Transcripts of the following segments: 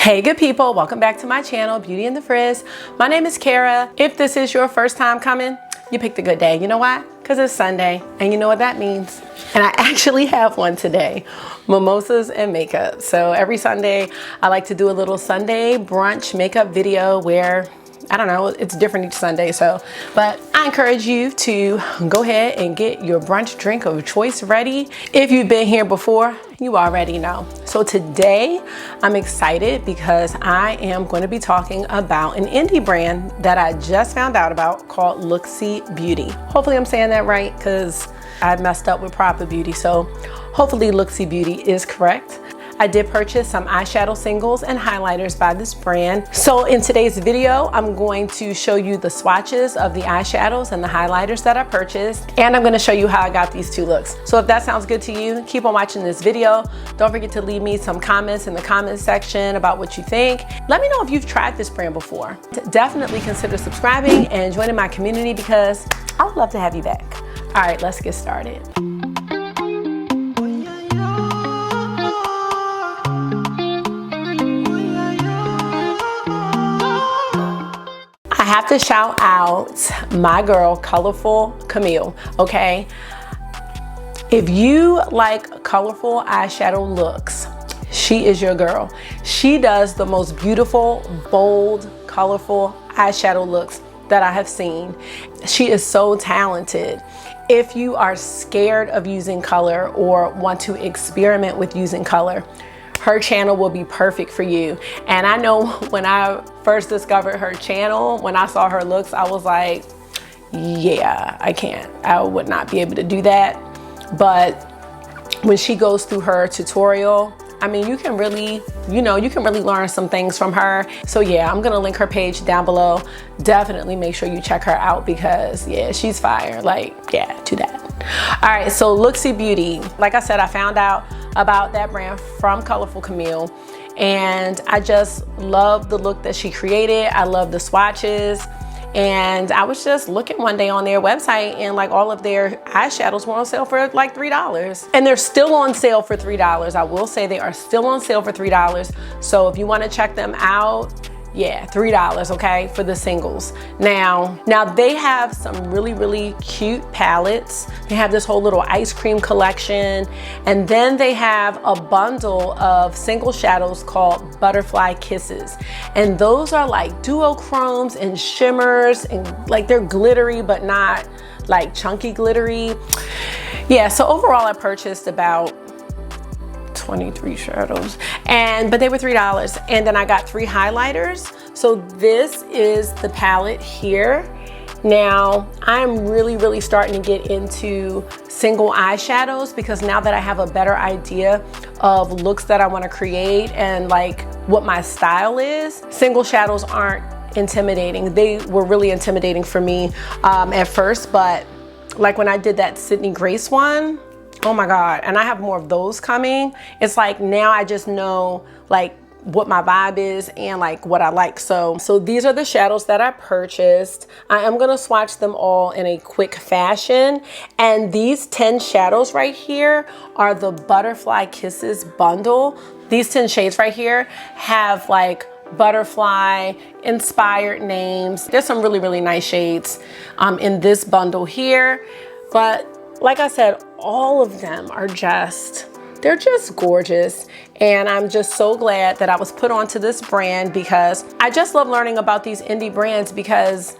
Hey good people, welcome back to my channel, Beauty in the Frizz. My name is Kara. If this is your first time coming, you picked a good day. You know why? Because it's Sunday, and you know what that means. And I actually have one today, mimosas and makeup. So every Sunday, I like to do a little Sunday brunch makeup video where, I don't know, it's different each Sunday. But I encourage you to go ahead and get your brunch drink of choice ready. If you've been here before, you already know. So today I'm excited because I am going to be talking about an indie brand that I just found out about called Looxi Beauty. Hopefully I'm saying that right because I messed up with proper beauty. So hopefully Looxi Beauty is correct. I did purchase some eyeshadow singles and highlighters by this brand. So in today's video, I'm going to show you the swatches of the eyeshadows and the highlighters that I purchased. And I'm gonna show you how I got these two looks. So if that sounds good to you, keep on watching this video. Don't forget to leave me some comments in the comments section about what you think. Let me know if you've tried this brand before. Definitely consider subscribing and joining my community because I would love to have you back. All right, let's get started. I have to shout out my girl, Kolorful Kalmele, okay? If you like colorful eyeshadow looks, she is your girl. She does the most beautiful, bold, colorful eyeshadow looks that I have seen. She is so talented. If you are scared of using color or want to experiment with using color, her channel will be perfect for you. And I know when I first discovered her channel, when I saw her looks, I was like, yeah, I can't. I would not be able to do that. But when she goes through her tutorial, I mean, you can really, you can really learn some things from her. So yeah, I'm gonna link her page down below. Definitely make sure you check her out because yeah, she's fire. Like, yeah, do that. All right, so Looxi Beauty. Like I said, I found out about that brand from Kolorful Kalmele, and I just love the look that she created. I love the swatches, and I was just looking one day on their website and like all of their eyeshadows were on sale for like $3, and they're still on sale for $3. I will say they are still on sale for $3. So if you want to check them out, yeah, $3, okay, for the singles. Now they have some really cute palettes. They have this whole little ice cream collection, and then they have a bundle of single shadows called Butterfly Kisses. And those are like duochromes and shimmers, and like they're glittery, but not like chunky glittery. Yeah, so overall I purchased about 23 shadows, but they were $3. And then I got 3 highlighters. So this is the palette here. Now I'm really starting to get into single eyeshadows because now that I have a better idea of looks that I want to create and like what my style is, single shadows aren't intimidating. They were really intimidating for me at first, but like when I did that Sydney Grace one, oh my God, and I have more of those coming. It's like now I just know like what my vibe is and like what I like. So these are the shadows that I purchased. I am gonna swatch them all in a quick fashion. And these 10 shadows right here are the Butterfly Kisses bundle. These 10 shades right here have like butterfly inspired names. There's some really nice shades in this bundle here. But like I said, all of them are they're just gorgeous. And I'm just so glad that I was put onto this brand because I just love learning about these indie brands because,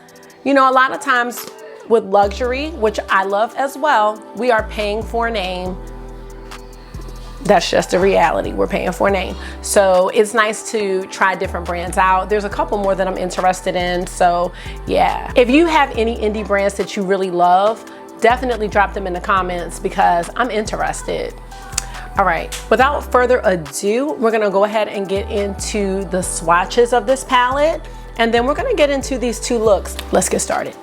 a lot of times with luxury, which I love as well, we are paying for a name. That's just a reality. We're paying for a name. So it's nice to try different brands out. There's a couple more that I'm interested in. So yeah, if you have any indie brands that you really love, definitely drop them in the comments because I'm interested. All right, without further ado, we're gonna go ahead and get into the swatches of this palette, and then we're gonna get into these 2 looks. Let's get started.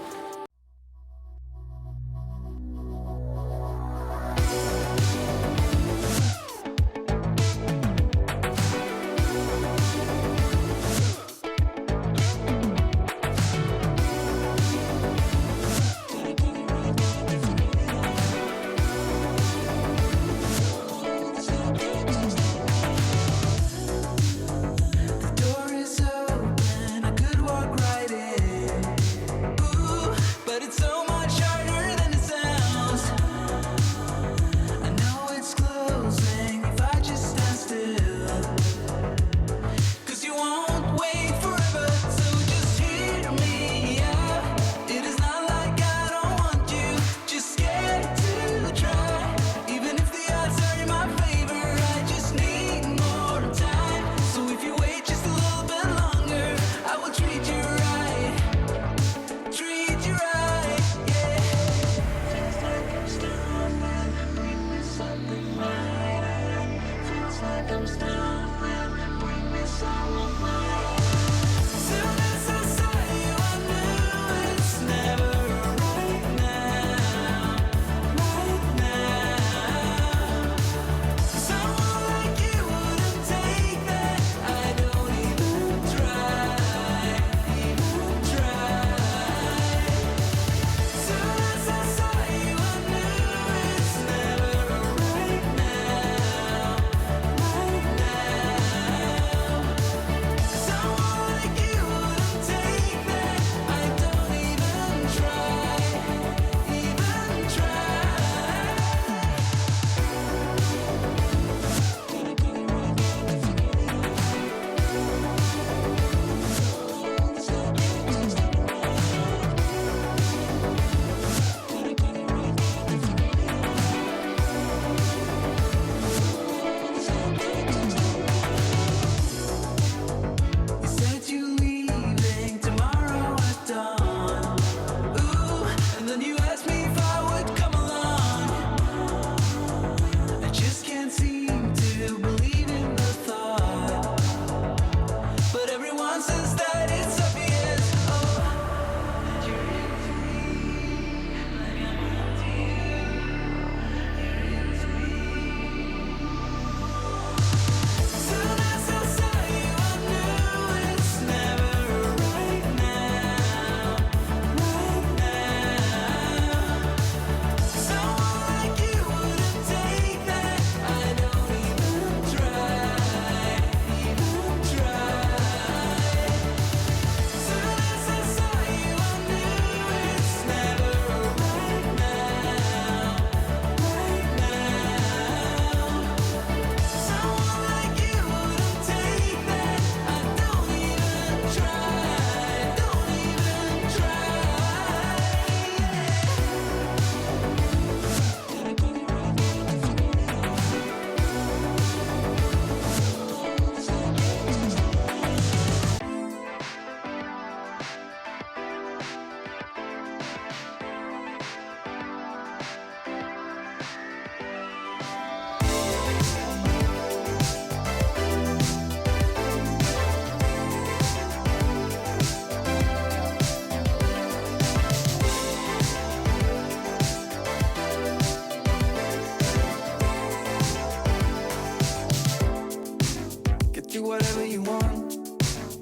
whatever you want.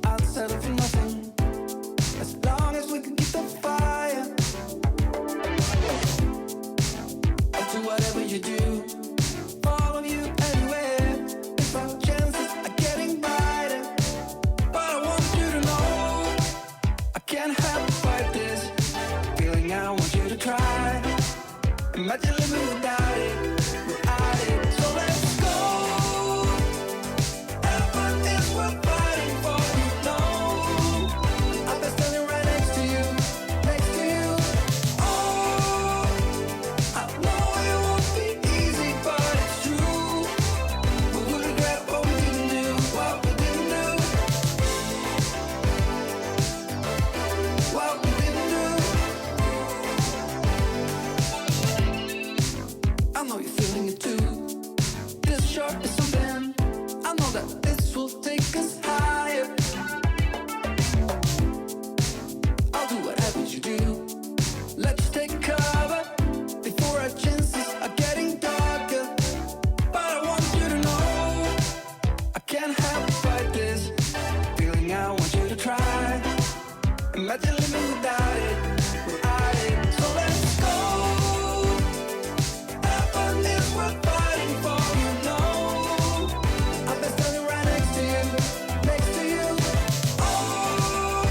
I'll settle for nothing, as long as we can keep the fire. I'll do whatever you do, follow you anywhere. If our chances are getting brighter, but I want you to know I can't help but fight this feeling. I want you to try. Imagine living without it, without it. So let's go. Heaven is worth fighting for, you know. I'll be standing right next to you, next to you. Oh, I know it won't be easy, but it's true. We will regret what we didn't do, what we didn't do, what we didn't do. I know you're feeling it too. This short is something. I know that this will take us higher. I'll do whatever you do. Let's take cover before our chances are getting darker. But I want you to know I can't help but fight this feeling. I want you to try. Imagine living without it, without it. So let's go. Heaven is worth fighting for, you know. I'll be standing right next to you, next to you. Oh,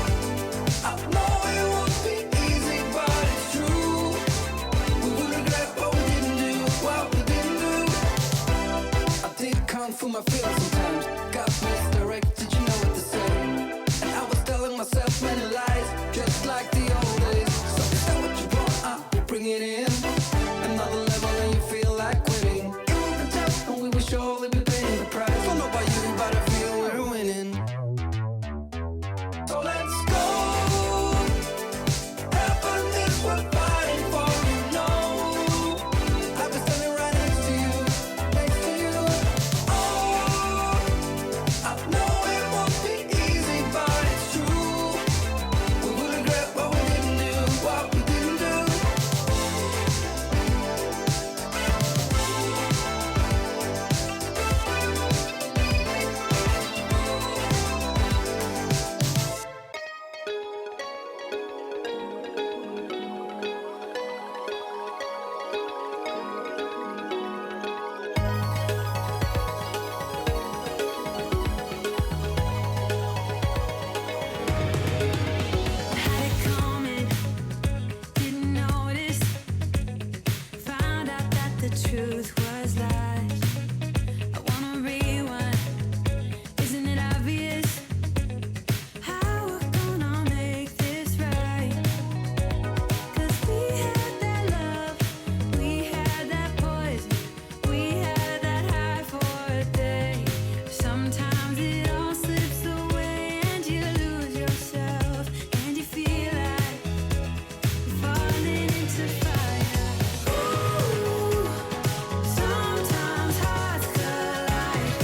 I know it won't be easy, but it's true. We will regret what we didn't do, what we didn't do. I did kung fu my feelings sometimes. Got misdirected, you know what to say. And I was telling myself many lies, just like the old days. So is that what you want? Bring it in. Another level and you feel like quitting. It will be tough and we will surely be paying the price. Don't know about you, but I feel we're winning. So let's go. Heaven is worth fighting for, you know. I'll be standing right next to you, next to you. Oh, I know it won't be easy, but it's true. We will regret what we didn't do, what we didn't do. Had it coming, didn't notice. Found out that the truth was lies. I wanna rewind, isn't it obvious? How we're gonna make this right? 'Cause we had that love, we had that poison, we had that high for a day. Sometimes it all slips away and you lose yourself and you feel like you're falling into fire. Ooh, sometimes hearts collide.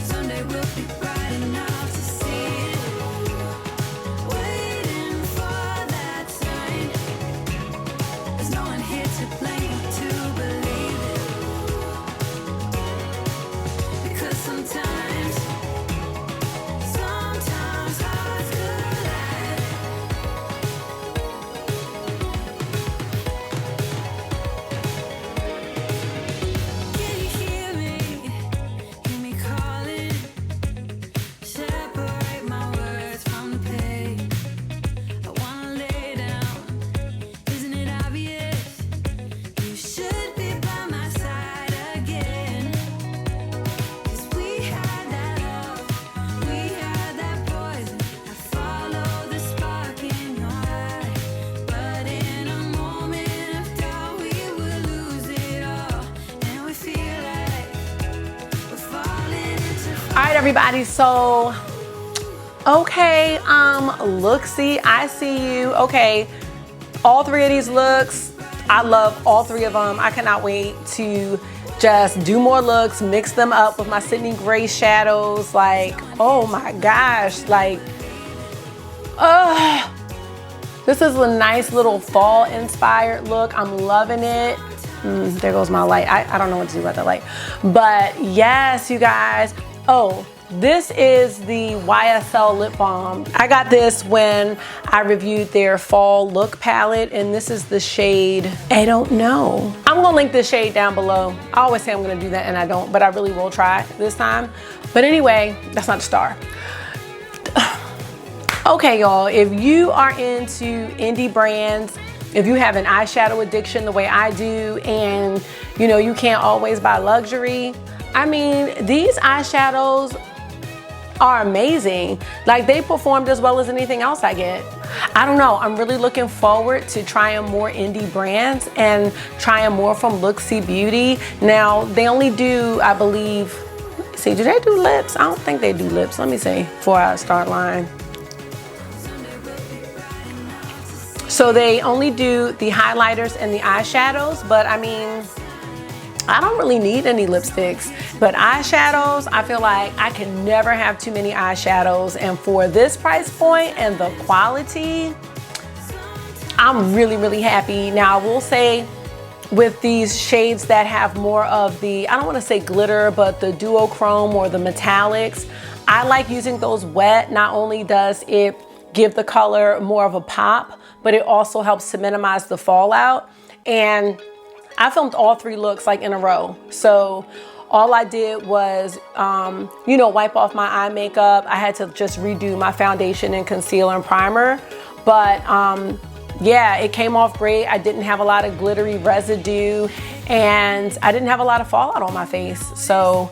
Someday we'll be bright enough to see it. Waiting for that sign. There's no one here to blame to believe it. Because sometimes hearts collide. Can you hear me? Hear me calling. Separate my words from the pain. I wanna lay down. Isn't it obvious? You should be by my side again. 'Cause we had that love, we had that poison. I follow the spark in your eye. But in a moment of doubt, we will lose it all. And we feel like we're falling into All right, everybody, so okay, Looksee, I see you. Okay, all three of these looks, I love all three of them. I cannot wait to just do more looks, mix them up with my Sydney Gray shadows. Like, oh my gosh, like, this is a nice little fall inspired look. I'm loving it. There goes my light. I don't know what to do about the light. But yes, you guys. Oh, This is the YSL lip balm. I got this when I reviewed their fall look palette, and this is the shade I Don't Know. I'm gonna link this shade down below. I always say I'm gonna do that and I don't, but I really will try this time. But anyway, that's not the star. Okay, y'all, if you are into indie brands, if you have an eyeshadow addiction the way I do, and you know you can't always buy luxury, I mean, these eyeshadows are amazing. Like, they performed as well as anything else I get. I don't know, I'm really looking forward to trying more indie brands and trying more from Looxi Beauty. Now, they only do, I believe, let me see, do they do lips? I don't think they do lips. Let me see before I start lying. So they only do the highlighters and the eyeshadows, but I mean, I don't really need any lipsticks. But eyeshadows, I feel like I can never have too many eyeshadows. And for this price point and the quality, I'm really, really happy. Now, I will say, with these shades that have more of the, I don't want to say glitter, but the duochrome or the metallics, I like using those wet. Not only does it give the color more of a pop, but it also helps to minimize the fallout. And I filmed all 3 looks like in a row. So all I did was, you know, wipe off my eye makeup. I had to just redo my foundation and concealer and primer. But yeah, it came off great. I didn't have a lot of glittery residue and I didn't have a lot of fallout on my face. So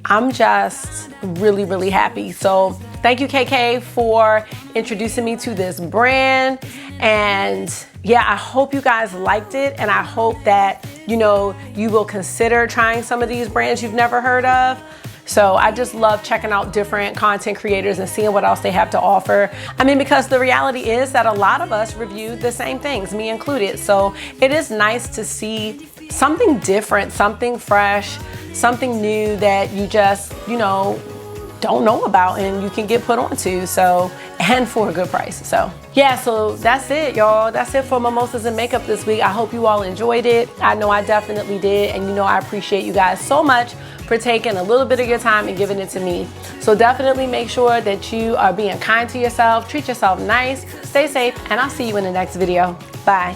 I'm just really, really happy. So thank you, KK, for introducing me to this brand. And yeah, I hope you guys liked it. And I hope that, you know, you will consider trying some of these brands you've never heard of. So I just love checking out different content creators and seeing what else they have to offer. I mean, because the reality is that a lot of us review the same things, me included. So it is nice to see something different, something fresh, something new that you just, you know, don't know about and you can get put onto, so, and for a good price. So yeah, so that's it, y'all. That's it for Mimosas and Makeup this week. I hope you all enjoyed it. I know I definitely did, and you know I appreciate you guys so much for taking a little bit of your time and giving it to me. So definitely make sure that you are being kind to yourself, treat yourself nice, stay safe, and I'll see you in the next video. Bye.